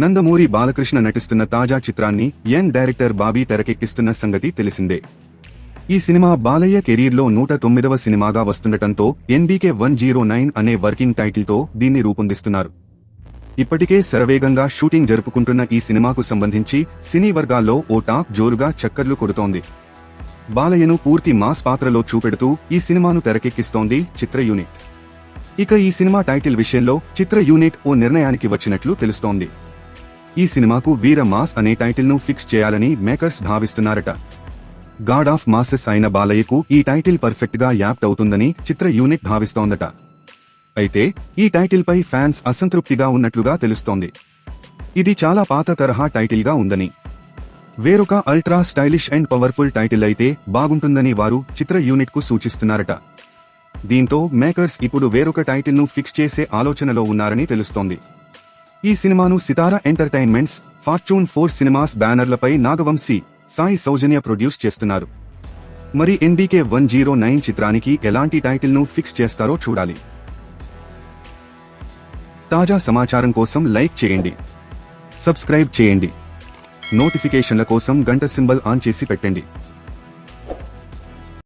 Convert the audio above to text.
నందమూరి బాలకృష్ణ నటిస్తున్న తాజా చిత్రాన్ని యంగ్ డైరెక్టర్ బాబీ తెరకెక్కిస్తున్న సంగతి తెలిసిందే. ఈ సినిమా బాలయ్య కెరీర్లో 109వ సినిమాగా వస్తుండటంతో NBK 109 అనే వర్కింగ్ టైటిల్తో దీన్ని రూపొందిస్తున్నారు. ఇప్పటికే శరవేగంగా షూటింగ్ జరుపుకుంటున్న ఈ సినిమాకు సంబంధించి సినీ వర్గాల్లో ఓ టాక్ జోరుగా చక్కర్లు కొడుతోంది. బాలయ్యను పూర్తి మాస్ పాత్రలో చూపెడుతూ ఈ సినిమాను తెరకెక్కిస్తోంది చిత్ర యూనిట్. ఇక ఈ సినిమా టైటిల్ విషయంలో చిత్ర యూనిట్ ఓ నిర్ణయానికి వచ్చినట్లు తెలుస్తోంది. ఈ సినిమాకు వీర మాస్ అనే టైటిల్ను ఫిక్స్ చేయాలని మేకర్స్ భావిస్తున్నారట. గాడ్ ఆఫ్ మాసెస్ అయిన బాలయ్యకు ఈ టైటిల్ పర్ఫెక్ట్ గా యాప్ట్ అవుతుందని చిత్ర యూనిట్ భావిస్తోందట. అయితే ఈ టైటిల్ పై ఫ్యాన్స్ అసంతృప్తిగా ఉన్నట్లుగా తెలుస్తోంది. ఇది చాలా పాత తరహా టైటిల్ గా ఉందని, వేరొక ultra stylish and powerful title అయితే బాగుంటుందని వారు చిత్ర యూనిట్ కు సూచిస్తున్నారట. దీంతో మేకర్స్ ఇప్పుడు వేరొక టైటిల్ ను ఫిక్స్ చేసే ఆలోచనలో ఉన్నారని తెలుస్తోంది. ఈ సినిమాను సితారా ఎంటర్టైన్మెంట్స్, ఫార్చ్యూన్ 4 సినిమాస్ బ్యానర్లపై నాగవంశీ, సాయి సౌజన్య ప్రొడ్యూస్ చేస్తున్నారు. మరి NBK 109 చిత్రానికి ఎలాంటి టైటిల్ ను ఫిక్స్ చేస్తారో చూడాలి. తాజా సమాచారం కోసం లైక్ చేయండి, సబ్స్క్రైబ్ చేయండి, నోటిఫికేషన్ల కోసం గంట సింబల్ ఆన్ చేసి పెట్టండి.